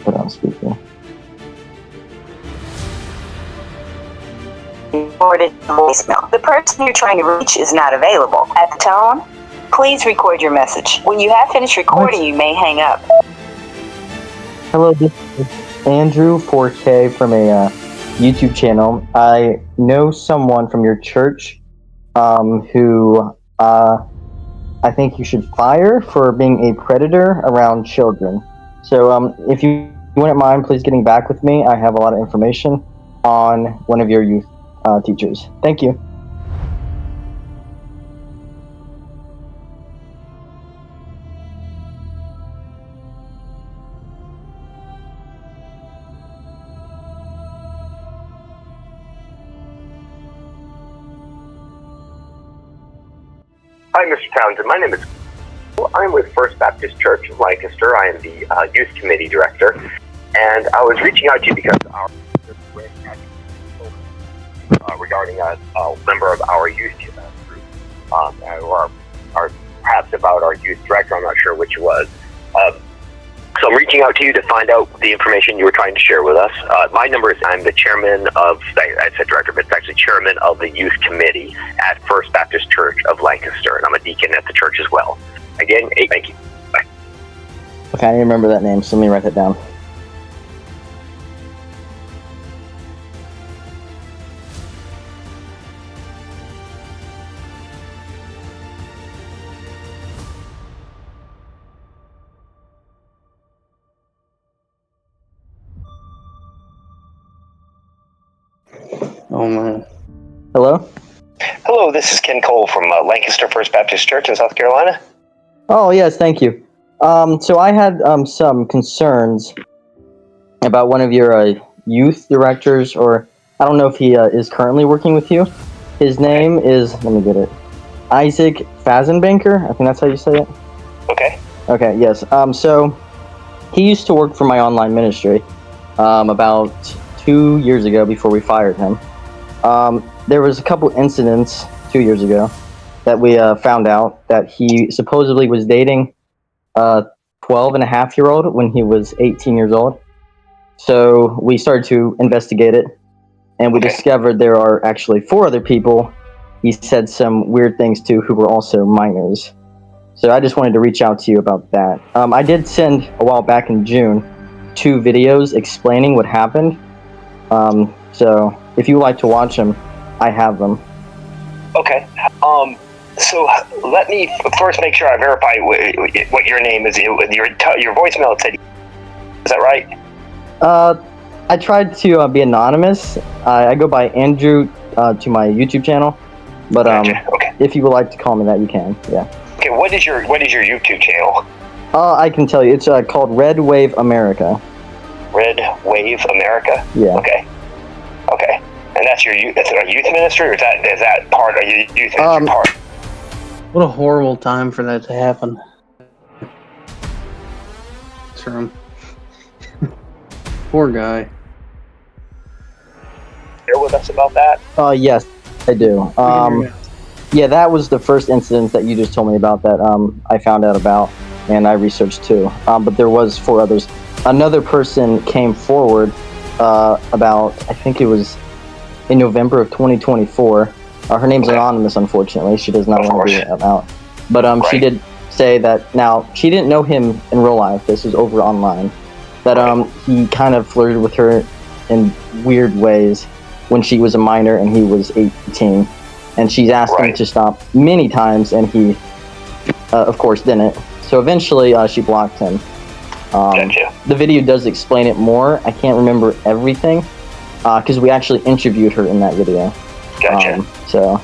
Put on speaker. Recorded voicemail. The person you're trying to reach is not available. At the tone, please record your message. When you have finished recording, you may hang up. Hello, this is Andrew 4K from a YouTube channel. I know someone from your church who I think you should fire for being a predator around children. So if you wouldn't mind, please getting back with me. I have a lot of information on one of your youth teachers. Thank you. Hi, Mr. Townsend. My name is. I'm with First Baptist Church of Lancaster. I am the Youth Committee Director, and I was reaching out to you because regarding a member of our youth group, or perhaps about our youth director. I'm not sure which it was. So I'm reaching out to you to find out the information you were trying to share with us. My number is, I'm the chairman of, I said director, but it's actually chairman of the youth committee at First Baptist Church of Lancaster, and I'm a deacon at the church as well. Again, thank you. Bye. Okay, I didn't remember that name, so let me write that down. Oh man. Hello? Hello, this is Ken Cole from Lancaster First Baptist Church in South Carolina. Oh, yes, thank you. So I had some concerns about one of your youth directors, or I don't know if he is currently working with you. His name is, let me get it, Isaac Fazenbanker. I think that's how you say it. Okay. Okay, yes. So he used to work for my online ministry about 2 years ago before we fired him. There was a couple incidents 2 years ago that we found out that he supposedly was dating a 12-and-a-half-year-old when he was 18 years old. So we started to investigate it, and we discovered there are actually 4 other people he said some weird things to who were also minors. So I just wanted to reach out to you about that. I did send a while back in June 2 videos explaining what happened. So if you would like to watch them, I have them. Okay. So let me first make sure I verify what your name is. Your voicemail said, is that right? I tried to be anonymous. I go by Andrew to my YouTube channel, but Gotcha. Okay. if you would like to call me that, you can. Yeah. Okay. What is your YouTube channel? I can tell you. It's called Red Wave America. Red Wave America. Yeah. Okay. Okay. And that's that's a youth ministry, or is that part of your youth ministry part? What a horrible time for that to happen. From poor guy. Share with us about that. Yes, I do. Yeah, that was the first incident that you just told me about that I found out about, and I researched too. But there was 4 others. Another person came forward about, I think it was in November of 2024. Her name's anonymous, unfortunately. She does not want to be out. But she did say that, now, she didn't know him in real life. This was over online. That he kind of flirted with her in weird ways when she was a minor and he was 18. And she's asked him to stop many times, and he, of course, didn't. So eventually, she blocked him. Gotcha. The video does explain it more. I can't remember everything, because we actually interviewed her in that video. Gotcha. So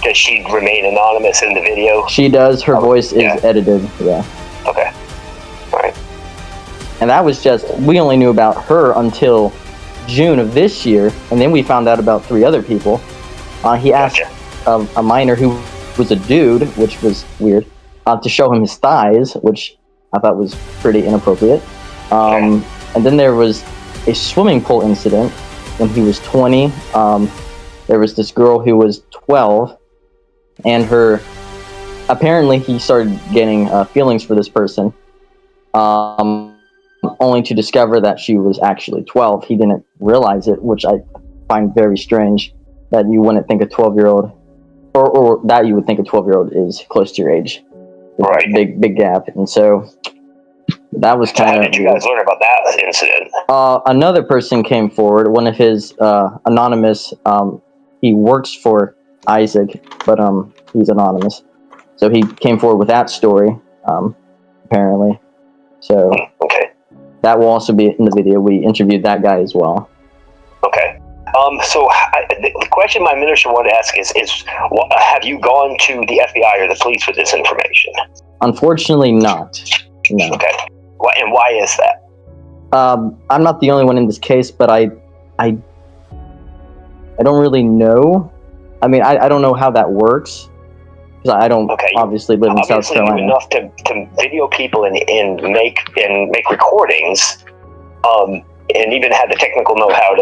does she remain anonymous in the video? She does. Her voice is edited. Yeah. Okay. All right. And that was just, we only knew about her until June of this year, and then we found out about 3 other people. He asked a minor who was a dude, which was weird, to show him his thighs, which I thought was pretty inappropriate. And then there was a swimming pool incident when he was 20. There was this girl who was 12, and apparently he started getting feelings for this person. only to discover that she was actually 12. He didn't realize it, which I find very strange, that you wouldn't think a 12-year-old, or that you would think a 12-year-old is close to your age. Right. Big gap. And so that was kind of... How did you guys learn about that incident? Another person came forward, one of his anonymous, he works for Isaac, but he's anonymous. So he came forward with that story, apparently. So Okay. that will also be in the video. We interviewed that guy as well. Okay. So the question my minister wanted to ask is have you gone to the FBI or the police with this information? Unfortunately, not. No. Okay. And why is that? I'm not the only one in this case, but I don't really know. I mean, I don't know how that works, because I don't obviously live in South Carolina. You enough to video people and make recordings, and even have the technical know-how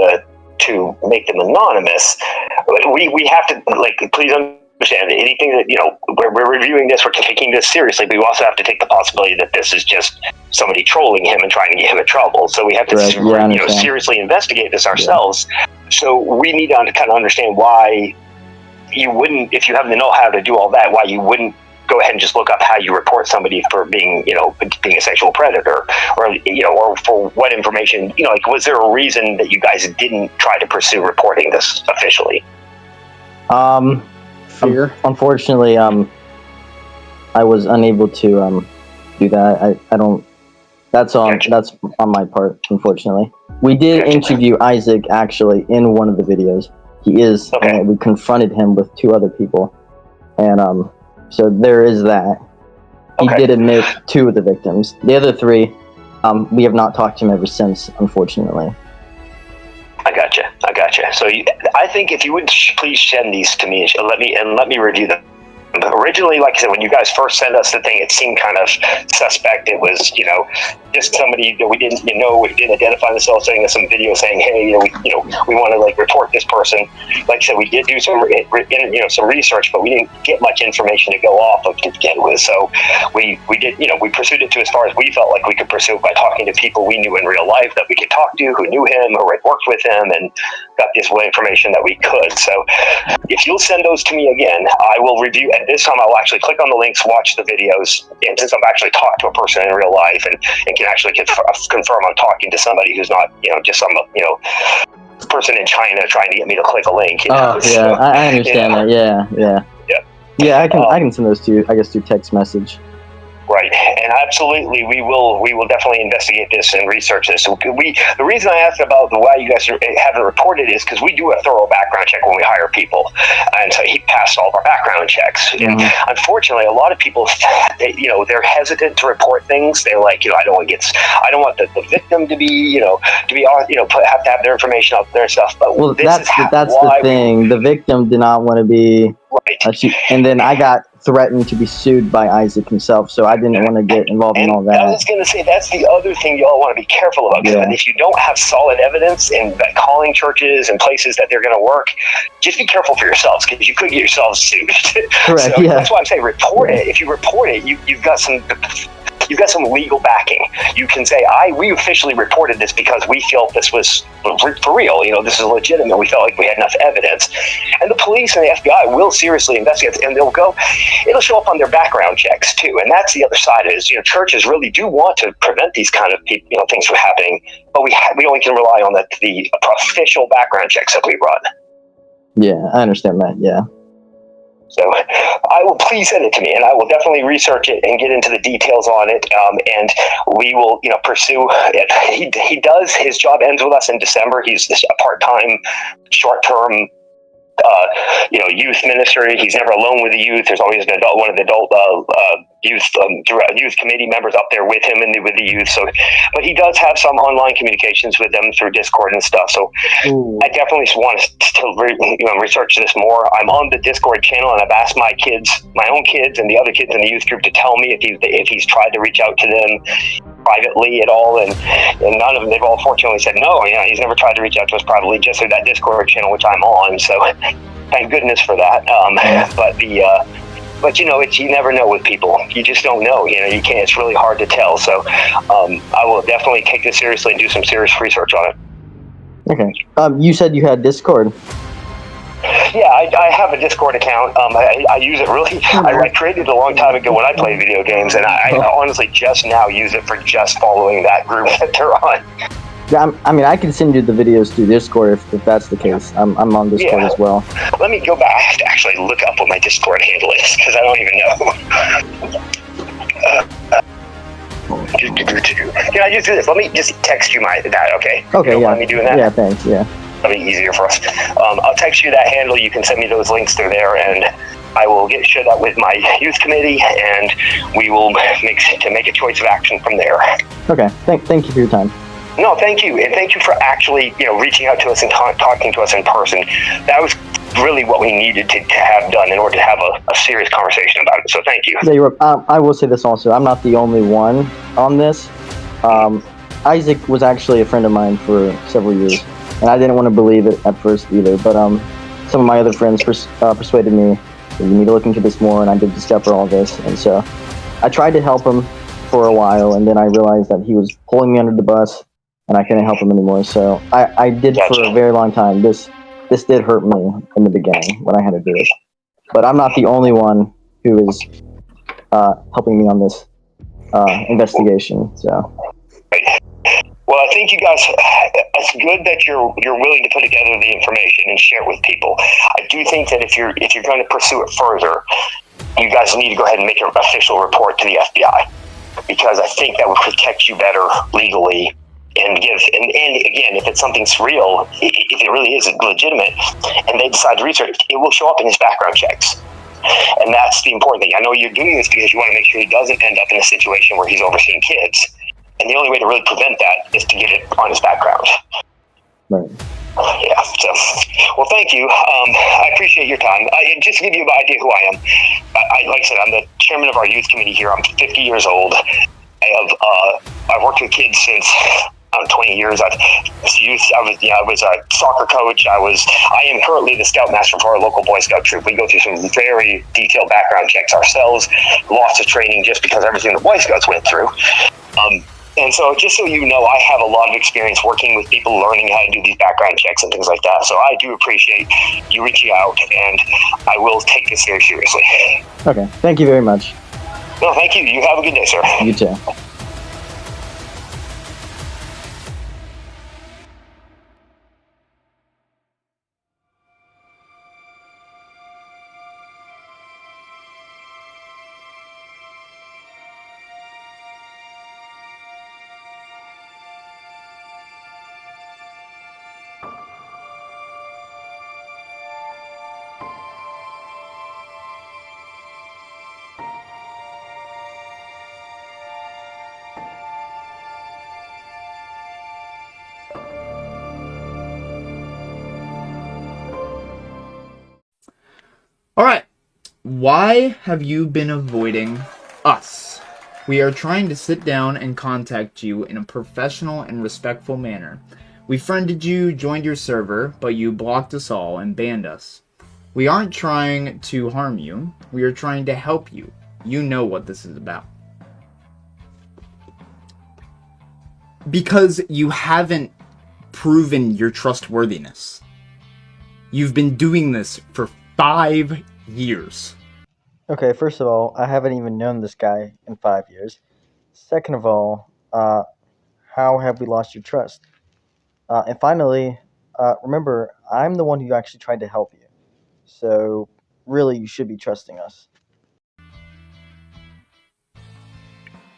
to make them anonymous. We have to, please understand, anything that, we're reviewing this, we're taking this seriously, but we also have to take the possibility that this is just somebody trolling him and trying to get him in trouble. So we have to seriously investigate this ourselves. Yeah. So we need to kind of understand why you wouldn't, if you have the know-how to do all that, why you wouldn't go ahead and just look up how you report somebody for being a sexual predator, or for what information, was there a reason that you guys didn't try to pursue reporting this officially? Fear. Unfortunately, I was unable to do that. I don't. That's on my part. Unfortunately, we did interview Isaac actually in one of the videos. He is. Okay. We confronted him with 2 other people, and so there is that. He did admit 2 of the victims. The other 3, we have not talked to him ever since, unfortunately. I gotcha. So I think if you would please send these to me and let me review them. Originally, like I said, when you guys first sent us the thing, it seemed kind of suspect. It was, just somebody that we didn't identify themselves, sending us some video saying, hey, we want to report this person. Like I said, we did do some research, but we didn't get much information to go off of to begin with. So we did, we pursued it to as far as we felt like we could pursue it by talking to people we knew in real life that we could talk to, who knew him or had worked with him, and got this information that we could. So if you'll send those to me again, I will review. At this time, I'll actually click on the links, watch the videos, and since I've actually talked to a person in real life and can actually confirm I'm talking to somebody who's not, just some, person in China trying to get me to click a link. I understand that. Yeah. I can send those to you, I guess, through text message. Right, and absolutely, we will definitely investigate this and research this. The reason I asked about why you guys haven't reported is because we do a thorough background check when we hire people, and so he passed all of our background checks. Mm-hmm. And unfortunately, a lot of people, they're hesitant to report things. They're like, I don't want the victim to be, have to have their information out there and stuff. But that's the thing. The victim did not want to be. Right. And then I got threatened to be sued by Isaac himself, so I didn't want to get involved in all that. I was going to say, that's the other thing y'all want to be careful about. Yeah. If you don't have solid evidence in calling churches and places that they're going to work, just be careful for yourselves, because you could get yourselves sued. Correct. So that's why I'm saying report it. If you report it, you've got some legal backing. You can say, we officially reported this because we felt this was for real. This is legitimate. We felt like we had enough evidence. And the police and the FBI will seriously investigate, and it'll show up on their background checks too. And that's the other side of it, is, churches really do want to prevent these kind of things from happening, but we only can rely on the official background checks that we run. Yeah, I understand that. Yeah. So I will, please send it to me, and I will definitely research it and get into the details on it. And we will, pursue it. He does, his job ends with us in December. He's a part-time, short-term, youth ministry. He's never alone with the youth. There's always one of the adult youth committee members up there with him and with the youth. So, but he does have some online communications with them through Discord and stuff. So I definitely want to research this more. I'm on the Discord channel, and I've asked my own kids and the other kids in the youth group to tell me if he's tried to reach out to them privately at all, and none of them, they've all fortunately said no. He's never tried to reach out to us privately, just through that Discord channel, which I'm on. So thank goodness for that. But But you know, you never know with people. You just don't know. You know, you can't. It's really hard to tell. So I will definitely take this seriously and do some serious research on it. Okay. You said you had Discord. Yeah, I have a Discord account. I use it really. I created it a long time ago when I played video games, and I honestly just now use it for just following that group that they're on. Yeah, I mean, I can send you the videos through Discord if that's the case. I'm on Discord as well. Let me go back. I have to actually look up what my Discord handle is because I don't even know. Can I just do this? Let me just text you that, okay? Okay, you don't yeah. mind me doing that? Yeah, thanks, yeah. That'll be easier for us. I'll text you that handle. You can send me those links through there, and I will share that with my youth committee, and we will make a choice of action from there. Okay, thank you for your time. No, thank you, and thank you for actually, reaching out to us and talking to us in person. That was really what we needed to have done in order to have a serious conversation about it. So thank you. Yeah, you're. I will say this also. I'm not the only one on this. Isaac was actually a friend of mine for several years, and I didn't want to believe it at first either. But some of my other friends persuaded me that you need to look into this more, and I did discover all this. And so I tried to help him for a while, and then I realized that he was pulling me under the bus, and I couldn't help him anymore. So I did for a very long time. This did hurt me in the beginning when I had to do it. But I'm not the only one who is helping me on this investigation. So. Well, I think you guys, it's good that you're willing to put together the information and share it with people. I do think that if you're going to pursue it further, you guys need to go ahead and make an official report to the FBI, because I think that would protect you better legally. And again, if it's something surreal, if it really is legitimate, and they decide to research it, it will show up in his background checks. And that's the important thing. I know you're doing this because you want to make sure he doesn't end up in a situation where he's overseeing kids. And the only way to really prevent that is to get it on his background. Right. Yeah, so, well, thank you. I appreciate your time. Just to give you an idea who I am, like I said, I'm the chairman of our youth committee here. I'm 50 years old. I've worked with kids since 20 years. I was a soccer coach. I am currently the scoutmaster for our local Boy Scout troop. We go through some very detailed background checks ourselves, lots of training just because everything the Boy Scouts went through. And so just so you know, I have a lot of experience working with people, learning how to do these background checks and things like that. So I do appreciate you reaching out, and I will take this very seriously. Okay. Thank you very much. No, thank you. You have a good day, sir. You too. Alright, why have you been avoiding us? We are trying to sit down and contact you in a professional and respectful manner. We friended you, joined your server, but you blocked us all and banned us. We aren't trying to harm you, we are trying to help you. You know what this is about. Because you haven't proven your trustworthiness. You've been doing this for 5 years. Okay, first of all, I haven't even known this guy in 5 years. Second of all, how have we lost your trust? And finally, remember, I'm the one who actually tried to help you. So, really, you should be trusting us.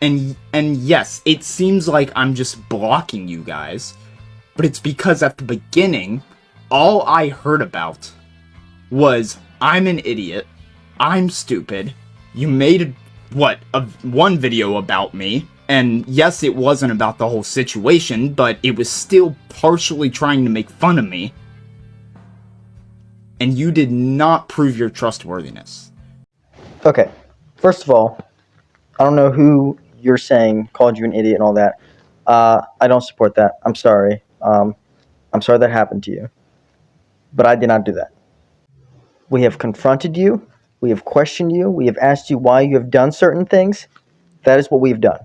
And yes, it seems like I'm just blocking you guys, but it's because at the beginning, all I heard about was, I'm an idiot, I'm stupid, you made, one video about me, and yes, it wasn't about the whole situation, but it was still partially trying to make fun of me, and you did not prove your trustworthiness. Okay, first of all, I don't know who you're saying called you an idiot and all that. I don't support that. I'm sorry. I'm sorry that happened to you. But I did not do that. We have confronted you, We have questioned you. We have asked you why you have done certain things. That is what we've done.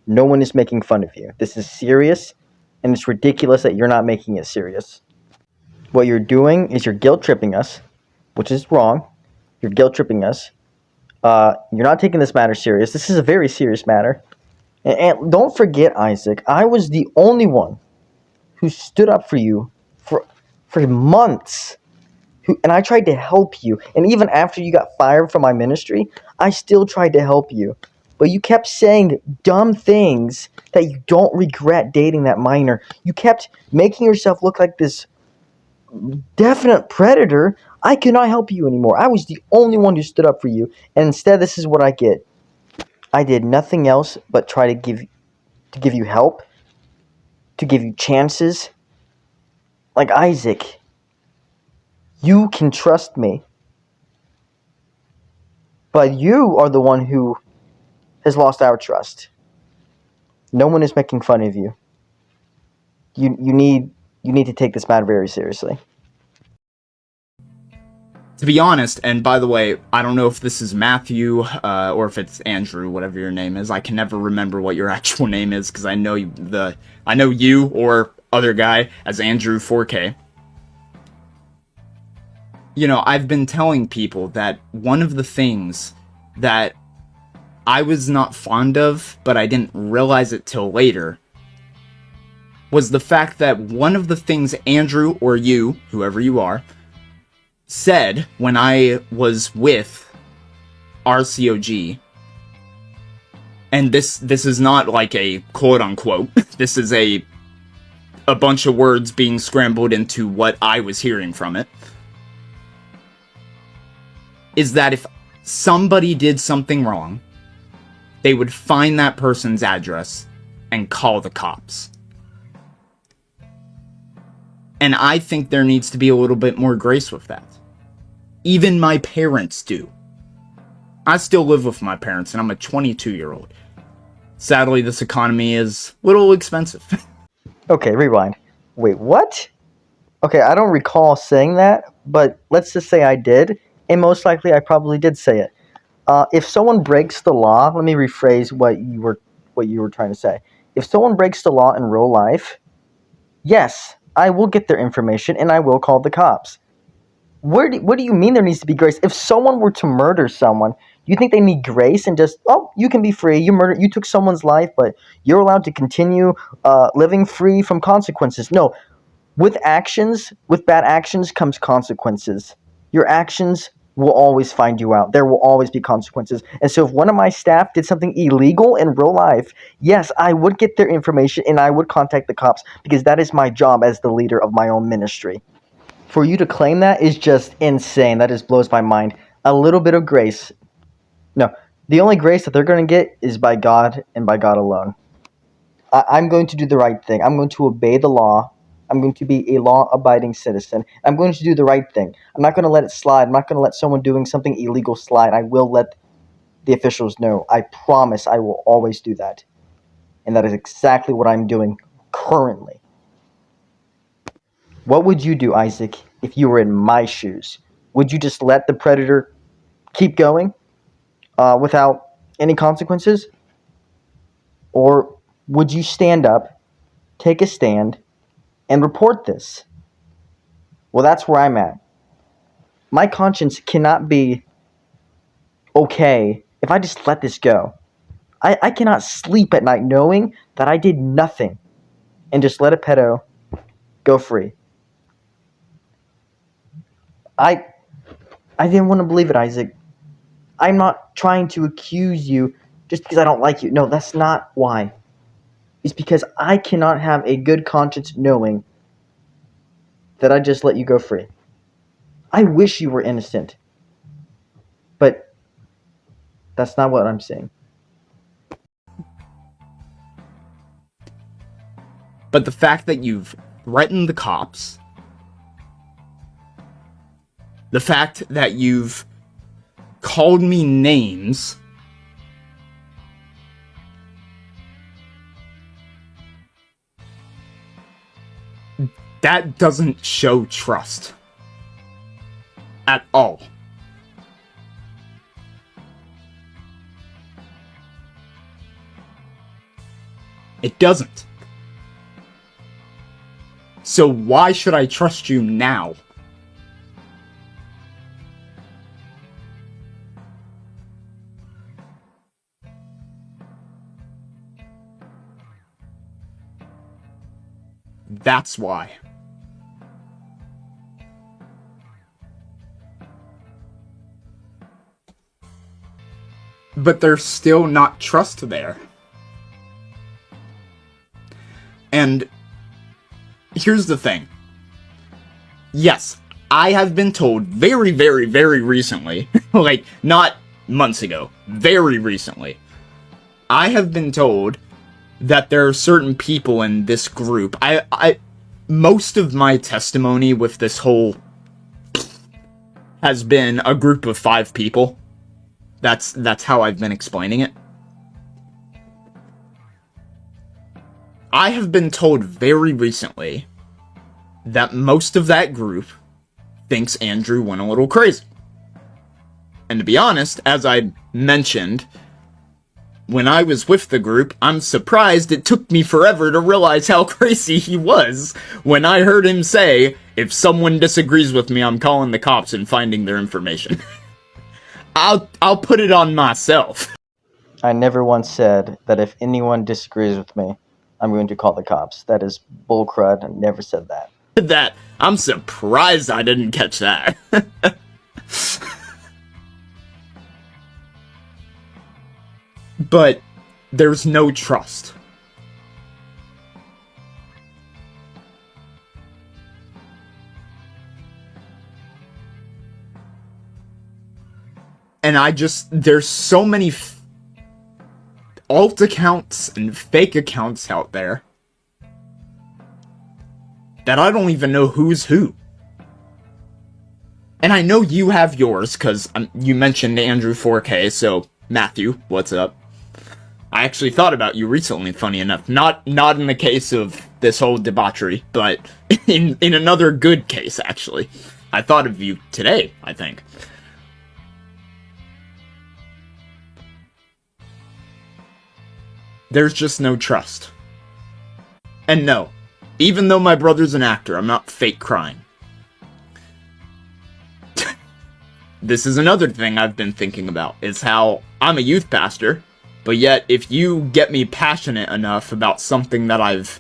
No one is making fun of you. This is serious, and it's ridiculous that you're not making it serious. What you're doing is you're guilt tripping us, which is wrong. You're guilt tripping us. You're not taking this matter serious. This is a very serious matter. And don't forget, Isaac, I was the only one who stood up for you for months. And I tried to help you. And even after you got fired from my ministry, I still tried to help you. But you kept saying dumb things that you don't regret dating that minor. You kept making yourself look like this definite predator. I could not help you anymore. I was the only one who stood up for you. And instead, this is what I get. I did nothing else but try to give you help, to give you chances. Like, Isaac, you can trust me. But you are the one who has lost our trust. No one is making fun of you. You need to take this matter very seriously. To be honest, and by the way, I don't know if this is Matthew or if it's Andrew, whatever your name is. I can never remember what your actual name is because I know you or other guy as Andrew 4K. You know, I've been telling people that one of the things that I was not fond of, but I didn't realize it till later, was the fact that one of the things Andrew or you, whoever you are, said when I was with RCOG, and this is not like a quote-unquote, this is a bunch of words being scrambled into what I was hearing from it, is that if somebody did something wrong, they would find that person's address and call the cops. And I think there needs to be a little bit more grace with that. Even my parents do. I still live with my parents, and I'm a 22-year-old. Sadly, this economy is a little expensive. Okay, rewind. Wait, what? Okay, I don't recall saying that, but let's just say I did, and most likely I probably did say it. If someone breaks the law, let me rephrase what you were trying to say. If someone breaks the law in real life, yes, I will get their information and I will call the cops. What do you mean there needs to be grace? If someone were to murder someone, you think they need grace and just, oh, you can be free. You took someone's life, but you're allowed to continue living free from consequences. No, with bad actions comes consequences. Your actions will always find you out. There will always be consequences. And so if one of my staff did something illegal in real life, yes, I would get their information and I would contact the cops because that is my job as the leader of my own ministry. For you to claim that is just insane. That just blows my mind. A little bit of grace. No, the only grace that they're going to get is by God and by God alone. I'm going to do the right thing. I'm going to obey the law. I'm going to be a law-abiding citizen. I'm going to do the right thing. I'm not going to let it slide. I'm not going to let someone doing something illegal slide. I will let the officials know. I promise I will always do that. And that is exactly what I'm doing currently. What would you do, Isaac, if you were in my shoes? Would you just let the predator keep going without any consequences? Or would you stand up, take a stand, and report this? Well, that's where I'm at. My conscience cannot be okay if I just let this go. I cannot sleep at night knowing that I did nothing and just let a pedo go free. I didn't want to believe it, Isaac. I'm not trying to accuse you just because I don't like you. No, that's not why. It's because I cannot have a good conscience knowing that I just let you go free. I wish you were innocent. But that's not what I'm saying. But the fact that you've threatened the cops, the fact that you've called me names, that doesn't show trust at all. It doesn't. So why should I trust you now? That's why. But there's still not trust there. And here's the thing. Yes, I have been told very, very, very recently, like, not months ago, very recently, I have been told that there are certain people in this group. Most of my testimony with this whole has been a group of 5 people. That's how I've been explaining it. I have been told very recently that most of that group thinks Andrew went a little crazy. And to be honest, as I mentioned, when I was with the group, I'm surprised it took me forever to realize how crazy he was when I heard him say, if someone disagrees with me, I'm calling the cops and finding their information. I'll put it on myself. I never once said that if anyone disagrees with me, I'm going to call the cops. That is bullcrud. I never said that. I'm surprised I didn't catch that. But there's no trust. And there's so many alt accounts and fake accounts out there that I don't even know who's who. And I know you have yours, because you mentioned Andrew 4K, so Matthew, what's up? I actually thought about you recently, funny enough. Not in the case of this whole debauchery, but in another good case, actually. I thought of you today, I think. There's just no trust. And no, even though my brother's an actor, I'm not fake crying. This is another thing I've been thinking about, is how I'm a youth pastor, but yet if you get me passionate enough about something that I've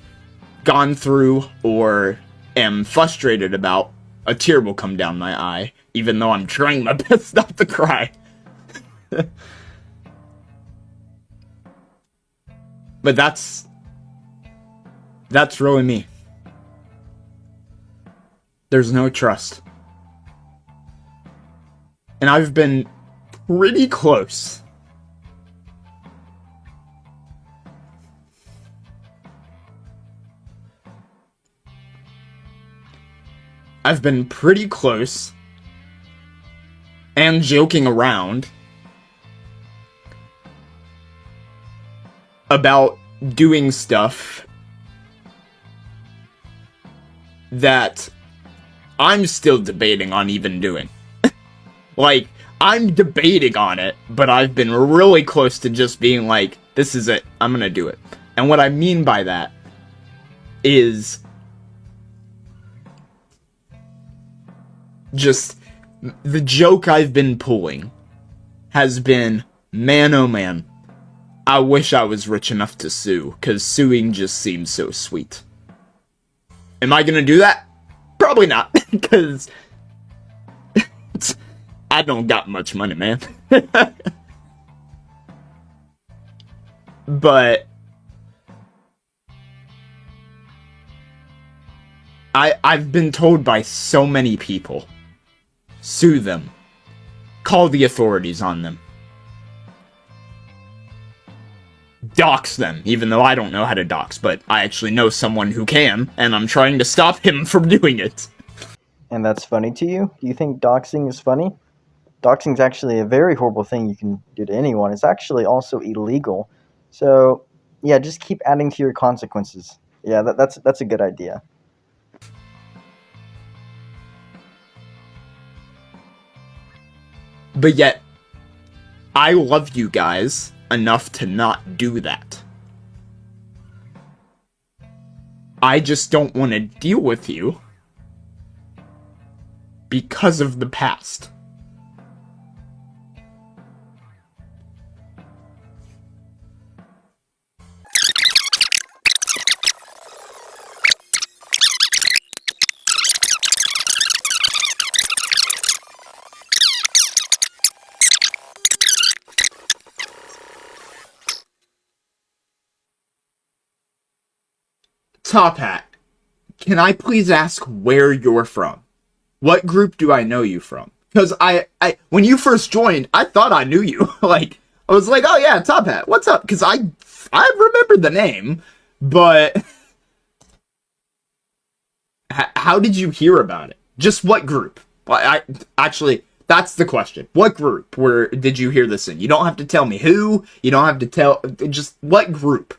gone through or am frustrated about, a tear will come down my eye, even though I'm trying my best not to cry. But that's really me. There's no trust. And I've been pretty close. I've been pretty close and joking around about doing stuff that I'm still debating on even doing. Like, I'm debating on it, but I've been really close to just being like, this is it, I'm gonna do it. And what I mean by that is just the joke I've been pulling has been, man oh man, I wish I was rich enough to sue, because suing just seems so sweet. Am I gonna do that? Probably not, because I don't got much money, man. But I've been told by so many people, sue them, call the authorities on them, dox them, even though I don't know how to dox, but I actually know someone who can, and I'm trying to stop him from doing it. And that's funny to you? Do you think doxing is funny? Doxing is actually a very horrible thing you can do to anyone. It's actually also illegal. So, yeah, just keep adding to your consequences. Yeah, that's a good idea. But yet, I love you guys enough to not do that. I just don't want to deal with you because of the past. Top Hat, can I please ask where you're from? What group do I know you from? Because I when you first joined, I thought I knew you. Like, I was like, oh yeah, Top Hat, what's up? Because I remembered the name, but how did you hear about it? Just what group? Actually, that's the question. What group did you hear this in? You don't have to tell me who. You don't have to tell. Just what group?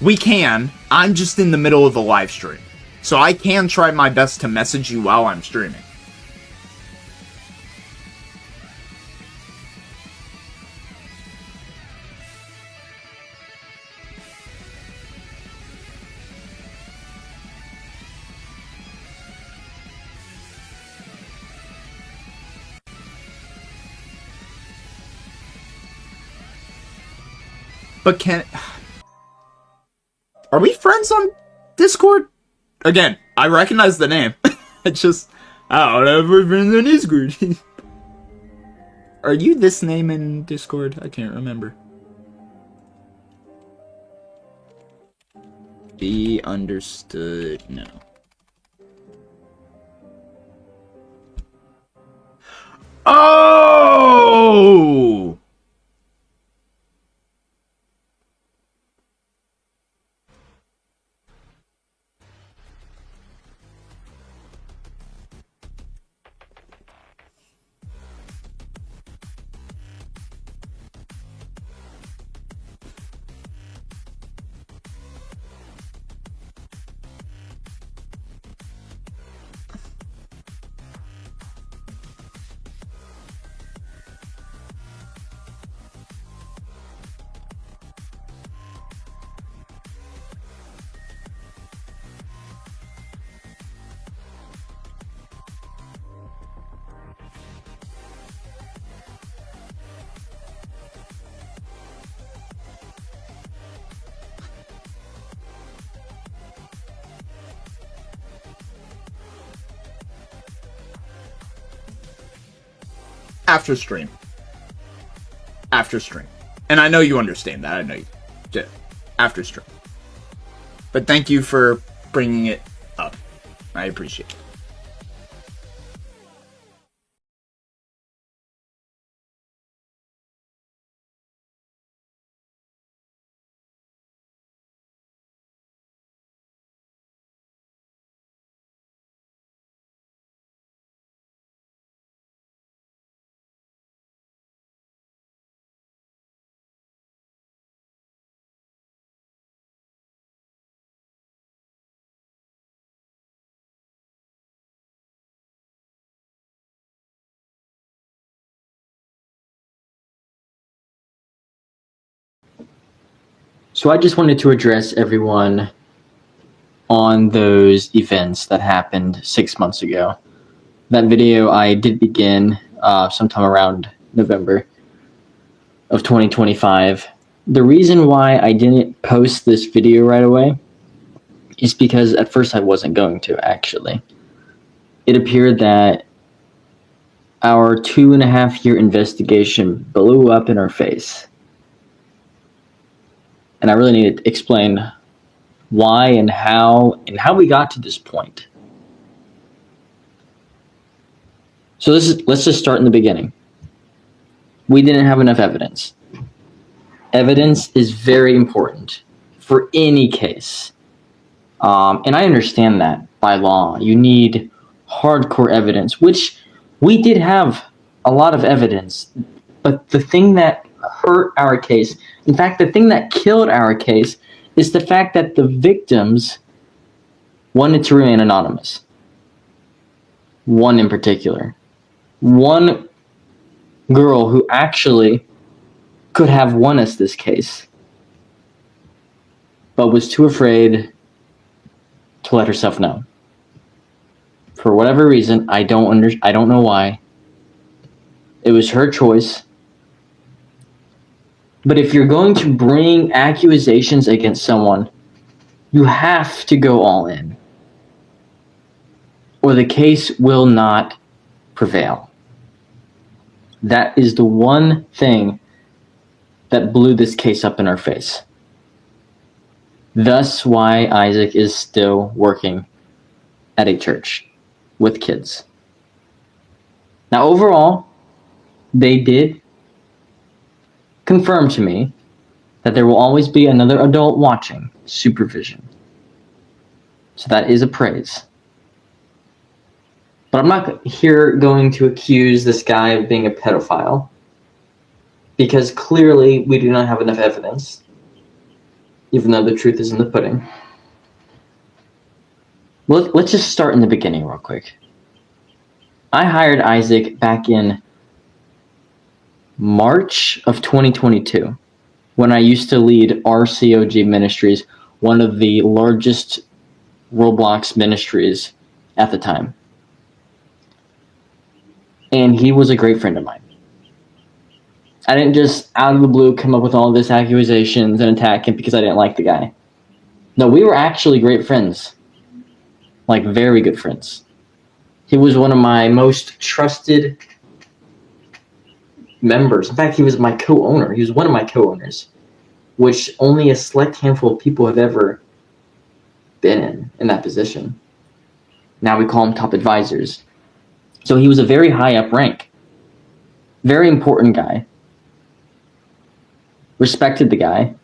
We can. I'm just in the middle of a live stream. So I can try my best to message you while I'm streaming. But are we friends on Discord? Again, I recognize the name. I don't know if we're friends on Discord. Are you this name in Discord? I can't remember. Be understood. No. Oh! After stream. After stream. And I know you understand that. I know you. After stream. But thank you for bringing it up. I appreciate it. So I just wanted to address everyone on those events that happened 6 months ago. That video I did begin sometime around November of 2025. The reason why I didn't post this video right away is because at first I wasn't going to, actually. It appeared that our 2.5-year investigation blew up in our face. And I really need to explain why and how we got to this point. So let's just start in the beginning. We didn't have enough evidence. Evidence is very important for any case. And I understand that by law. You need hardcore evidence, which we did have a lot of evidence. But the thing that hurt our case, in fact, the thing that killed our case, is the fact that the victims wanted to remain anonymous. One in particular. One girl who actually could have won us this case, but was too afraid to let herself know. For whatever reason, I don't know why. It was her choice. But if you're going to bring accusations against someone, you have to go all in, or the case will not prevail. That is the one thing that blew this case up in our face. Thus why Isaac is still working at a church with kids. Now, overall, they did confirm to me that there will always be another adult watching supervision. So that is a praise. But I'm not here going to accuse this guy of being a pedophile, because clearly we do not have enough evidence, even though the truth is in the pudding. Well, let's just start in the beginning real quick. I hired Isaac back in March of 2022, when I used to lead RCOG Ministries, one of the largest Roblox ministries at the time. And he was a great friend of mine. I didn't just out of the blue come up with all this accusations and attack him because I didn't like the guy. No, we were actually great friends. Like, very good friends. He was one of my most trusted members. In fact, he was my co-owner. He was one of my co-owners, which only a select handful of people have ever been in that position. Now we call them top advisors. So he was a very high up rank. Very important guy. Respected the guy.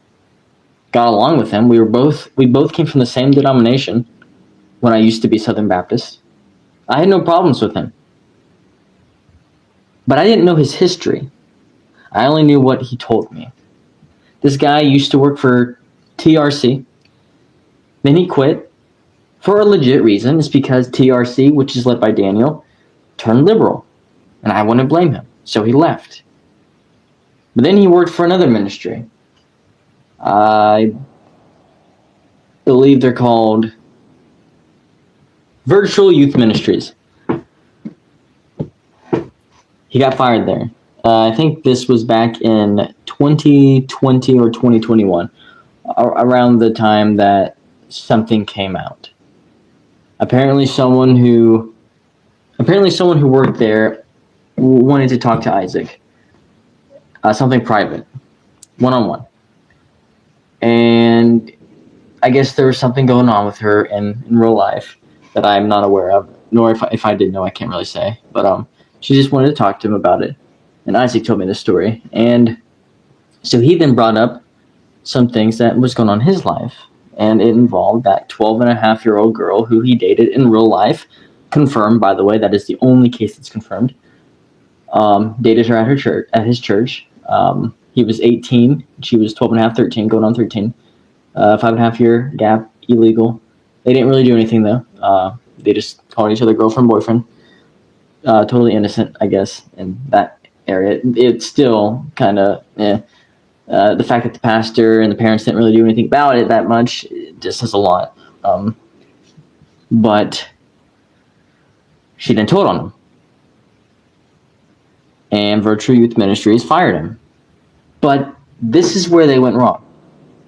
Got along with him. We both came from the same denomination when I used to be Southern Baptist. I had no problems with him. But I didn't know his history. I only knew what he told me. This guy used to work for TRC. Then he quit for a legit reason. It's because TRC, which is led by Daniel, turned liberal. And I wouldn't blame him. So he left. But then he worked for another ministry. I believe they're called Virtual Youth Ministries. He got fired there. I think this was back in 2020 or 2021, around the time that something came out. Apparently someone who worked there wanted to talk to Isaac. Something private, one-on-one. And I guess there was something going on with her in real life that I'm not aware of, nor if I did know, I can't really say. But she just wanted to talk to him about it. And Isaac told me the story. And so he then brought up some things that was going on in his life. And it involved that 12-and-a-half-year-old girl who he dated in real life. Confirmed, by the way, that is the only case that's confirmed. Dated her at his church. He was 18. She was 12-and-a-half, 13, going on 13. 5.5-year gap, illegal. They didn't really do anything, though. They just called each other girlfriend, boyfriend. Totally innocent, I guess, in that area. It's still kind of, the fact that the pastor and the parents didn't really do anything about it that much, it just says a lot. But she then told on him. And Virtual Youth Ministries fired him. But this is where they went wrong.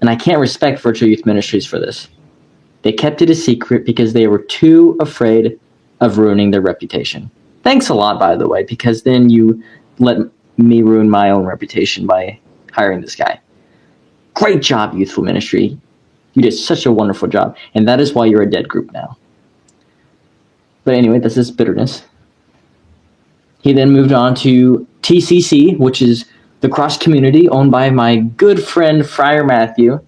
And I can't respect Virtual Youth Ministries for this. They kept it a secret because they were too afraid of ruining their reputation. Thanks a lot, by the way, because then you let me ruin my own reputation by hiring this guy. Great job, Youthful Ministry. You did such a wonderful job. And that is why you're a dead group now. But anyway, that's his bitterness. He then moved on to TCC, which is the cross community owned by my good friend Friar Matthew,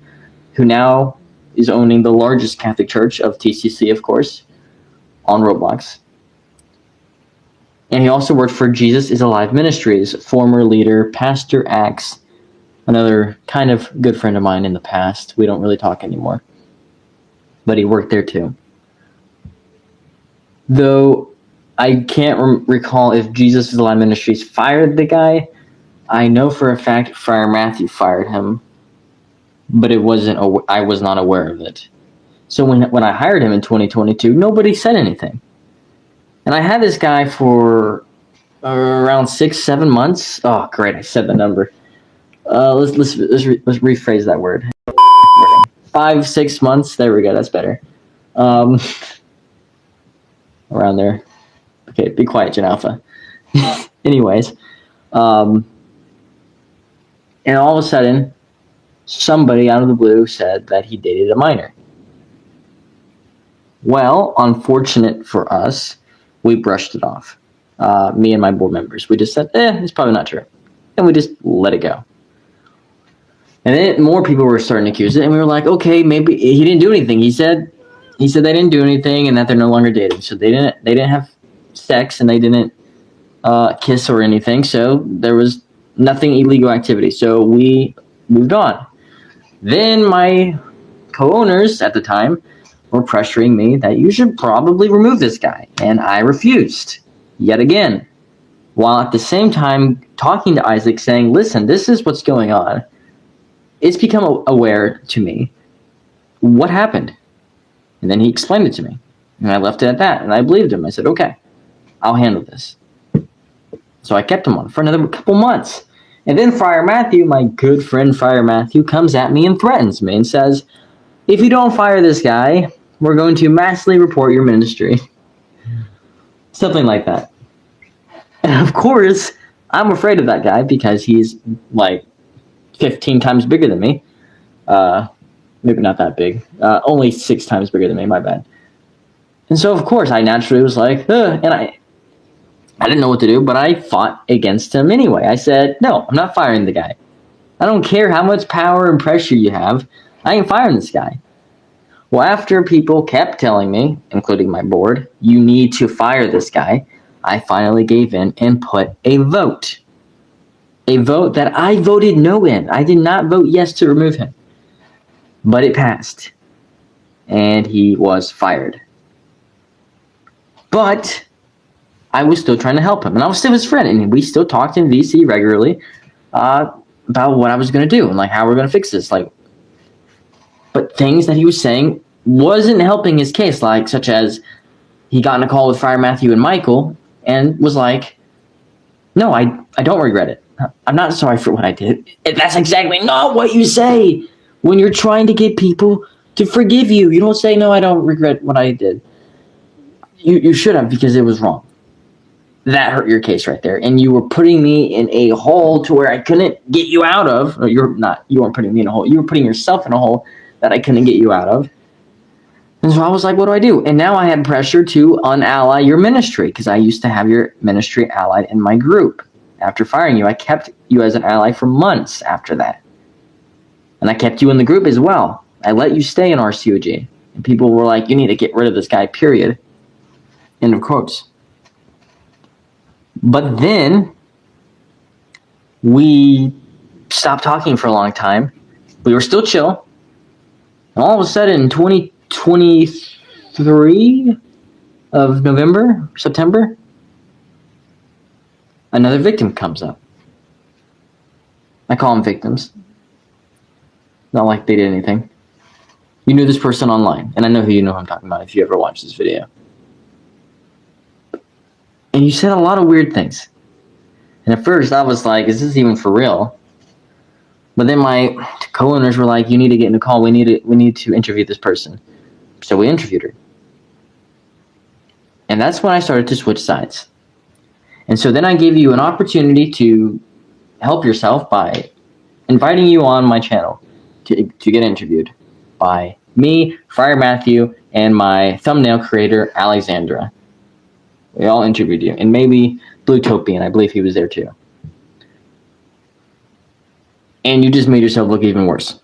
who now is owning the largest Catholic church of TCC, of course, on Roblox. And he also worked for Jesus is Alive Ministries, former leader Pastor Axe, another kind of good friend of mine in the past. We don't really talk anymore. But he worked there too. Though I can't recall if Jesus is Alive Ministries fired the guy I know for a fact Friar Matthew fired him, but it wasn't. I was not aware of it. So when I hired him in 2022, nobody said anything, and I had this guy for around 6-7 months. Oh, great! I said the number. Let's rephrase that word. 5-6 months. There we go. That's better. Around there. Okay, be quiet, Gen Alpha. Anyways, and all of a sudden, somebody out of the blue said that he dated a minor. Well, unfortunate for us, we brushed it off. Me and my board members. We just said, it's probably not true. And we just let it go. And then more people were starting to accuse it, and we were like, okay, maybe he didn't do anything. He said they didn't do anything and that they're no longer dating. So they didn't have sex and they didn't kiss or anything. So there was nothing illegal activity. So we moved on. Then my co-owners at the time were pressuring me that you should probably remove this guy. And I refused yet again. While at the same time talking to Isaac saying, listen, this is what's going on. It's become aware to me what happened. And then he explained it to me. And I left it at that. And I believed him. I said, okay, I'll handle this. So I kept him on for another couple months. And then Friar Matthew, my good friend Friar Matthew, comes at me and threatens me and says, if you don't fire this guy, we're going to massively report your ministry. Something like that. And of course, I'm afraid of that guy because he's like 15 times bigger than me. Maybe not that big. Only 6 times bigger than me, my bad. And so, of course, I naturally was like, and I didn't know what to do, but I fought against him anyway. I said, no, I'm not firing the guy. I don't care how much power and pressure you have. I ain't firing this guy. Well, after people kept telling me, including my board, you need to fire this guy, I finally gave in and put a vote. A vote that I voted no in. I did not vote yes to remove him. But it passed. And he was fired. But I was still trying to help him. And I was still his friend. And we still talked in VC regularly about what I was going to do and like how we're going to fix this. But things that he was saying wasn't helping his case, like such as he got in a call with Friar Matthew and Michael and was like, no, I don't regret it. I'm not sorry for what I did. And that's exactly not what you say when you're trying to get people to forgive you. You don't say, no, I don't regret what I did. You should have, because it was wrong. That hurt your case right there. And you were putting me in a hole to where I couldn't get you out of. Or you weren't putting me in a hole. You were putting yourself in a hole that I couldn't get you out of. And so I was like, what do I do? And now I had pressure to unally your ministry because I used to have your ministry allied in my group. After firing you, I kept you as an ally for months after that. And I kept you in the group as well. I let you stay in RCOG. And people were like, you need to get rid of this guy, period. End of quotes. But then we stopped talking for a long time. We were still chill. And all of a sudden, in 2023 of November, September, another victim comes up. I call them victims. Not like they did anything. You knew this person online, and I know who I'm talking about if you ever watched this video. And you said a lot of weird things. And at first I was like, is this even for real? But then my co-owners were like, you need to get in a call. We need to interview this person. So we interviewed her. And that's when I started to switch sides. And so then I gave you an opportunity to help yourself by inviting you on my channel to get interviewed by me, Friar Matthew, and my thumbnail creator, Alexandra. We all interviewed you. And maybe Bluetopian, I believe he was there too. And you just made yourself look even worse.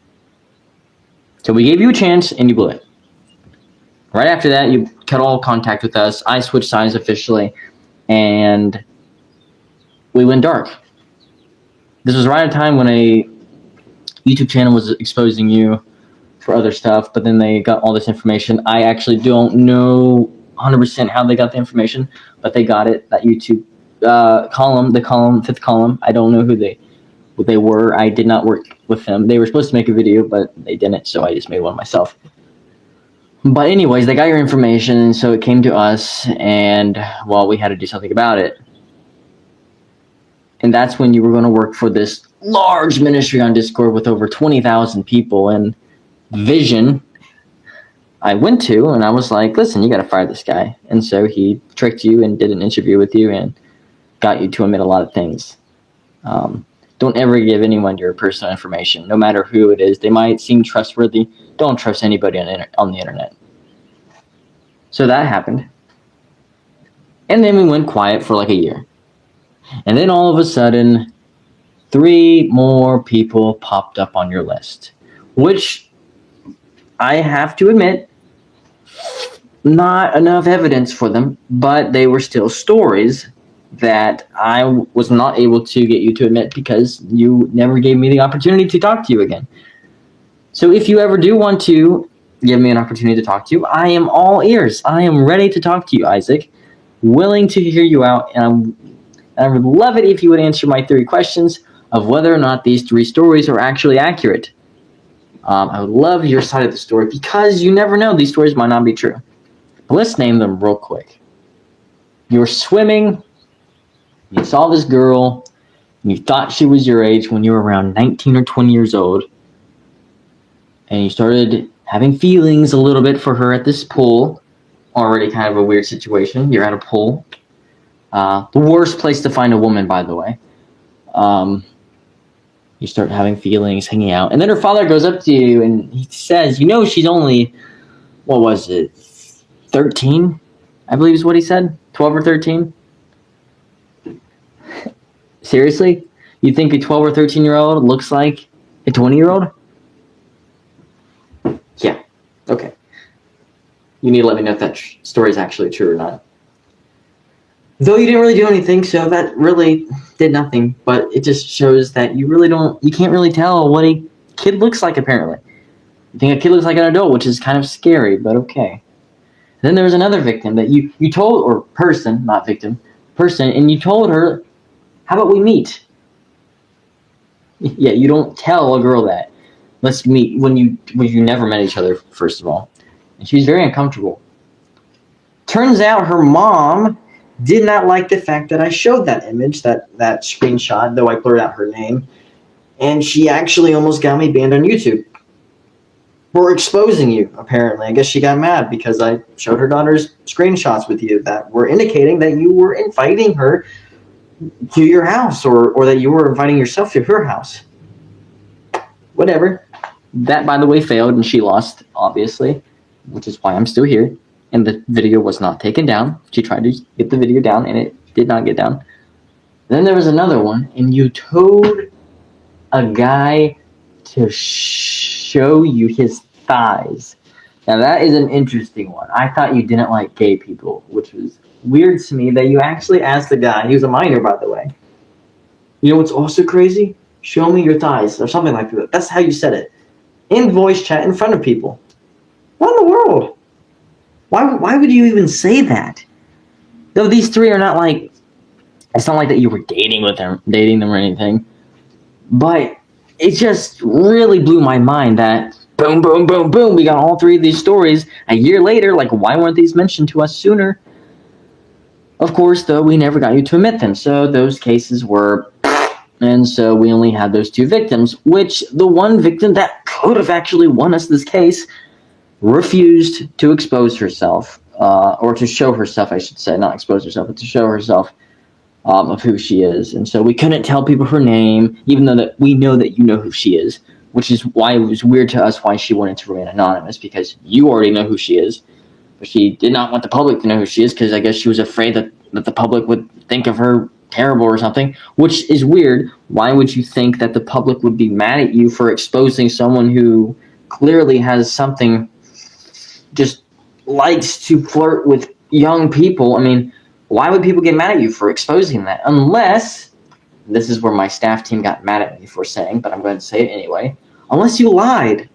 So we gave you a chance and you blew it. Right after that, you cut all contact with us. I switched sides officially. And we went dark. This was right at a time when a YouTube channel was exposing you for other stuff, but then they got all this information. I actually don't know 100% how they got the information, but they got it. That YouTube column, the column, fifth column, I don't know who they they were. I did not work with them. They were supposed to make a video, but they didn't, so I just made one myself. But anyways, they got your information, so it came to us, and, well, we had to do something about it. And that's when you were going to work for this large ministry on Discord with over 20,000 people. And Vision, I went to, and I was like, listen, you got to fire this guy. And so he tricked you and did an interview with you and got you to admit a lot of things. Don't ever give anyone your personal information, no matter who it is. They might seem trustworthy. Don't trust anybody on the internet. So that happened. And then we went quiet for like a year. And then all of a sudden, 3 more people popped up on your list, which I have to admit, not enough evidence for them, but they were still stories that I was not able to get you to admit because you never gave me the opportunity to talk to you again. So if you ever do want to give me an opportunity to talk to you, I am all ears. I am ready to talk to you, Isaac. Willing to hear you out, and I would love it if you would answer my 3 questions of whether or not these 3 stories are actually accurate. I would love your side of the story because you never know. These stories might not be true. But let's name them real quick. You were swimming. You saw this girl. And you thought she was your age when you were around 19 or 20 years old. And you started having feelings a little bit for her at this pool. Already kind of a weird situation. You're at a pool. The worst place to find a woman, by the way. You start having feelings, hanging out. And then her father goes up to you and he says, you know, she's only, what was it, 13? I believe is what he said. 12 or 13? Seriously? You think a 12 or 13-year-old looks like a 20-year-old? Yeah. Okay. You need to let me know if that story is actually true or not. Though you didn't really do anything, so that really did nothing. But it just shows that you can't really tell what a kid looks like, apparently. You think a kid looks like an adult, which is kind of scary, but okay. Then there was another victim that you told, or person, not victim, person, and you told her, how about we meet? Yeah, you don't tell a girl that. Let's meet when you never met each other, first of all. And she's very uncomfortable. Turns out her mom did not like the fact that I showed that image, that screenshot, though I blurred out her name. And she actually almost got me banned on YouTube for exposing you, apparently. I guess she got mad because I showed her daughter's screenshots with you that were indicating that you were inviting her to your house or that you were inviting yourself to her house. Whatever. That, by the way, failed and she lost, obviously, which is why I'm still here. And the video was not taken down. She tried to get the video down, and it did not get down. Then there was another one, and you told a guy to show you his thighs. Now, that is an interesting one. I thought you didn't like gay people, which was weird to me that you actually asked the guy. He was a minor, by the way. You know what's also crazy? Show me your thighs, or something like that. That's how you said it. In voice chat in front of people. What in the world? Why would you even say that? Though these 3 are not like, it's not like that you were dating them or anything. But it just really blew my mind that boom, boom, boom, boom, we got all 3 of these stories a year later. Like, why weren't these mentioned to us sooner? Of course, though, we never got you to admit them. So those cases were, and so we only had those 2 victims, which the one victim that could have actually won us this case refused to expose herself, or to show herself, I should say, not expose herself, but to show herself of who she is. And so we couldn't tell people her name, even though that we know that you know who she is, which is why it was weird to us why she wanted to remain anonymous, because you already know who she is, but she did not want the public to know who she is, because I guess she was afraid that the public would think of her terrible or something, which is weird. Why would you think that the public would be mad at you for exposing someone who clearly has something, just likes to flirt with young people? I mean, why would people get mad at you for exposing that? Unless, this is where my staff team got mad at me for saying, but I'm going to say it anyway, unless you lied.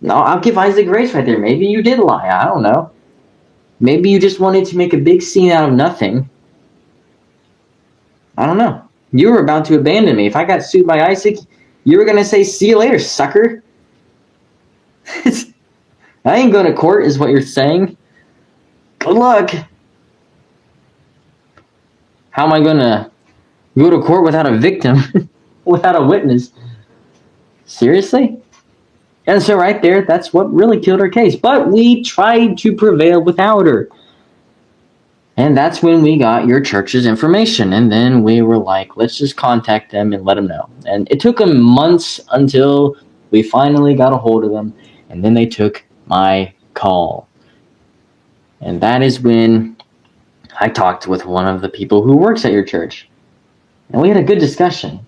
No, I'll give Isaac grace right there. Maybe you did lie. I don't know. Maybe you just wanted to make a big scene out of nothing. I don't know. You were about to abandon me. If I got sued by Isaac, you were going to say, see you later, sucker. I ain't going to court, is what you're saying. Good luck. How am I going to go to court without a victim, without a witness? Seriously? And so right there, that's what really killed her case. But we tried to prevail without her. And that's when we got your church's information. And then we were like, let's just contact them and let them know. And it took them months until we finally got a hold of them. And then they took my call. And that is when I talked with one of the people who works at your church. And we had a good discussion.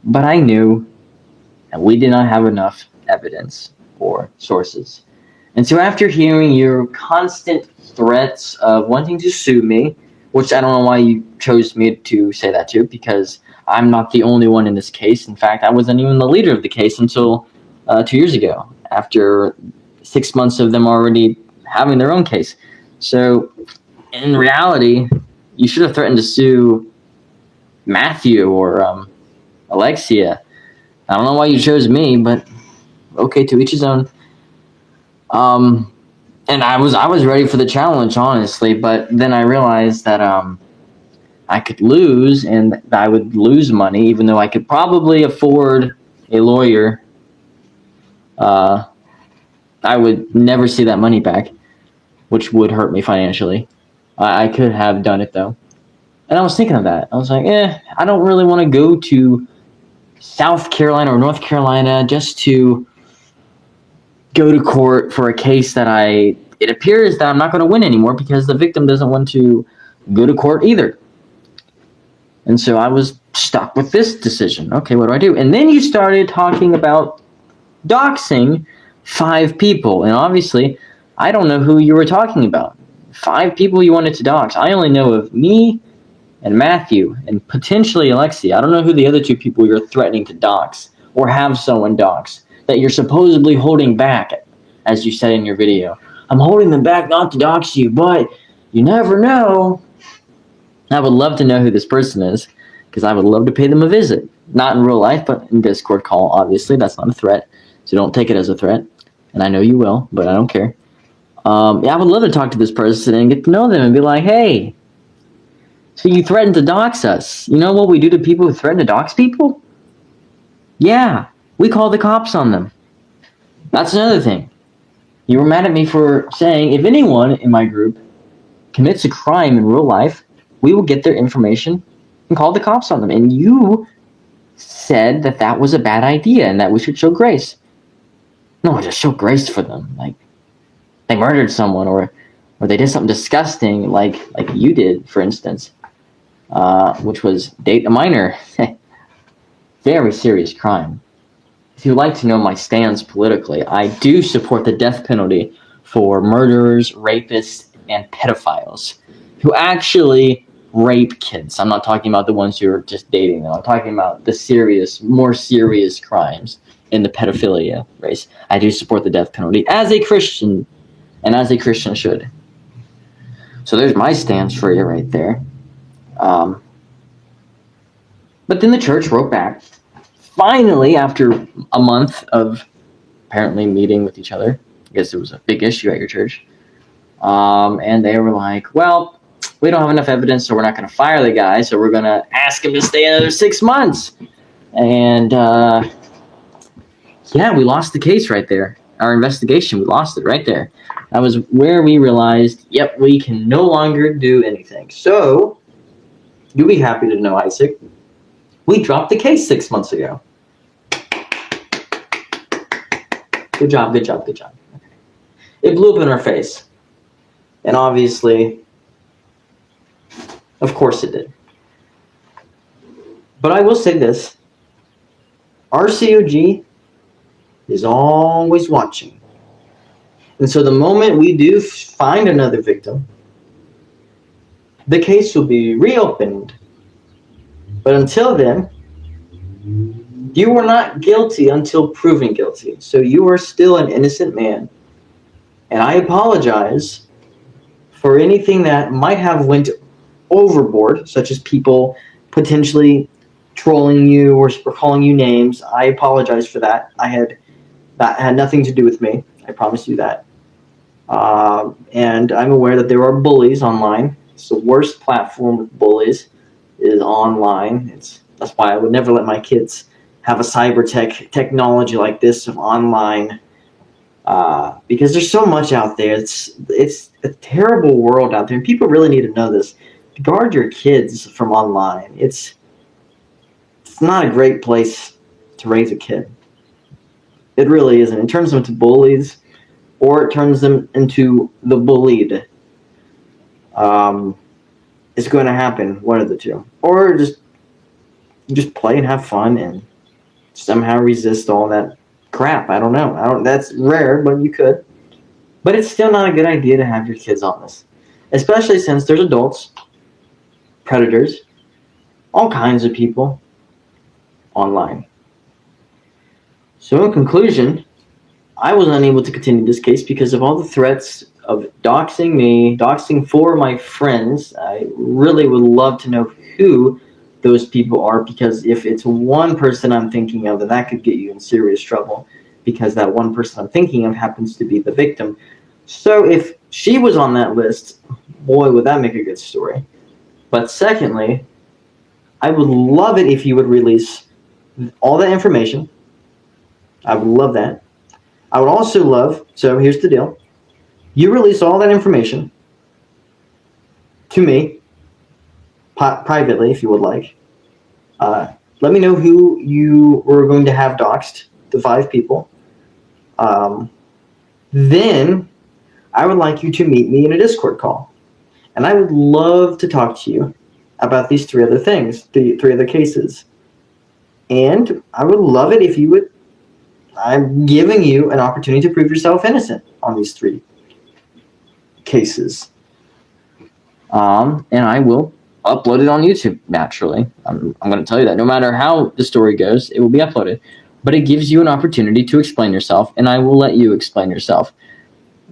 But I knew that we did not have enough evidence or sources. And so after hearing your constant threats of wanting to sue me, which I don't know why you chose me to say that to, because I'm not the only one in this case. In fact, I wasn't even the leader of the case until 2 years ago, after 6 months of them already having their own case. So in reality, you should have threatened to sue Matthew or Alexia. I don't know why you chose me, but okay, to each his own. And I was ready for the challenge, honestly, but then I realized that I could lose, and I would lose money, even though I could probably afford a lawyer. I would never see that money back, which would hurt me financially. I could have done it, though. And I was thinking of that. I was like, I don't really want to go to South Carolina or North Carolina just to go to court for a case that it appears that I'm not going to win anymore because the victim doesn't want to go to court either. And so I was stuck with this decision. Okay, what do I do? And then you started talking about doxing 5 people. And obviously, I don't know who you were talking about. 5 people you wanted to dox. I only know of me and Matthew and potentially Alexia. I don't know who the other 2 people you're threatening to dox or have someone dox that you're supposedly holding back, as you said in your video. I'm holding them back not to dox you, but you never know. I would love to know who this person is, because I would love to pay them a visit. Not in real life, but in Discord call, obviously. That's not a threat, so don't take it as a threat. And I know you will, but I don't care. I would love to talk to this person and get to know them and be like, hey, so you threatened to dox us. You know what we do to people who threaten to dox people? Yeah. We call the cops on them. That's another thing. You were mad at me for saying if anyone in my group commits a crime in real life, we will get their information and call the cops on them. And you said that that was a bad idea and that we should show grace. No, just show grace for them. Like they murdered someone or they did something disgusting like you did, for instance, which was date a minor. Very serious crime. If you'd like to know my stance politically, I do support the death penalty for murderers, rapists, and pedophiles who actually rape kids. I'm not talking about the ones who are just dating them. I'm talking about the more serious crimes in the pedophilia race. I do support the death penalty as a Christian, and as a Christian should. So there's my stance for you right there. But then the church wrote back. Finally, after a month of apparently meeting with each other, I guess it was a big issue at your church, and they were like, well, we don't have enough evidence, so we're not going to fire the guy, so we're going to ask him to stay another 6 months. And, we lost the case right there. Our investigation, we lost it right there. That was where we realized, yep, we can no longer do anything. So, you'll be happy to know, Isaac, we dropped the case 6 months ago. Good job. It blew up in our face. And obviously, of course it did. But I will say this. RCOG is always watching. And so the moment we do find another victim, the case will be reopened. But until then, you were not guilty until proven guilty. So you are still an innocent man. And I apologize for anything that might have went overboard, such as people potentially trolling you or calling you names. I apologize for that. That had nothing to do with me. I promise you that. And I'm aware that there are bullies online. It's the worst platform with bullies is online. That's why I would never let my kids have a cyber technology like this of online, because there's so much out there. It's a terrible world out there, and people really need to know this. Guard your kids from online. It's not a great place to raise a kid. It really isn't. It turns them into bullies, or it turns them into the bullied. It's going to happen, one of the two. Or just play and have fun and somehow resist all that crap. I don't know. That's rare, but you could. But it's still not a good idea to have your kids on this. Especially since there's adults, predators, all kinds of people online. So in conclusion, I was unable to continue this case because of all the threats of doxing me, doxing 4 of my friends. I really would love to know who those people are, because if it's one person I'm thinking of, then that could get you in serious trouble, because that one person I'm thinking of happens to be the victim. So if she was on that list, boy, would that make a good story. But secondly, I would love it if you would release all that information. I would love that. I would also love, so here's the deal. You release all that information to me, privately, if you would like. Let me know who you were going to have doxed, the 5 people. Then I would like you to meet me in a Discord call. And I would love to talk to you about these 3 other things, the 3 other cases. And I would love it if you would, I'm giving you an opportunity to prove yourself innocent on these 3 cases. And I will upload it on YouTube, naturally. I'm going to tell you that. No matter how the story goes, it will be uploaded. But it gives you an opportunity to explain yourself, and I will let you explain yourself.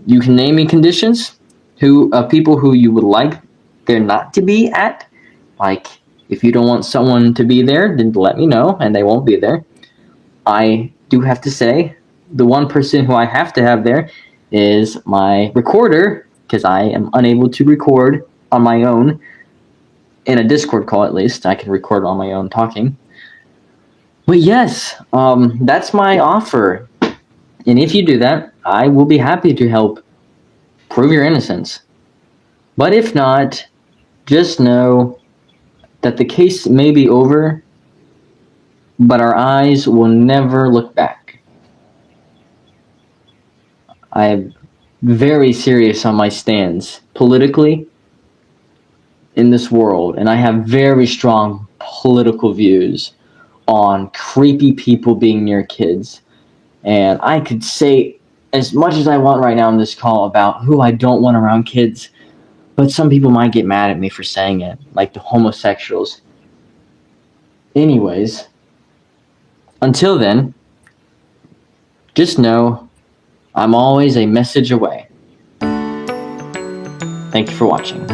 You can name me conditions, people who you would like there not to be at. Like, if you don't want someone to be there, then let me know, and they won't be there. I do have to say, the one person who I have to have there is my recorder, because I am unable to record on my own. In a Discord call, at least, I can record on my own talking. But yes, that's my offer. And if you do that, I will be happy to help prove your innocence. But if not, just know that the case may be over, but our eyes will never look back. I am very serious on my stance politically in this world, and I have very strong political views on creepy people being near kids. And I could say as much as I want right now in this call about who I don't want around kids, but some people might get mad at me for saying it, like the homosexuals. Anyways, until then, just know I'm always a message away. Thank you for watching.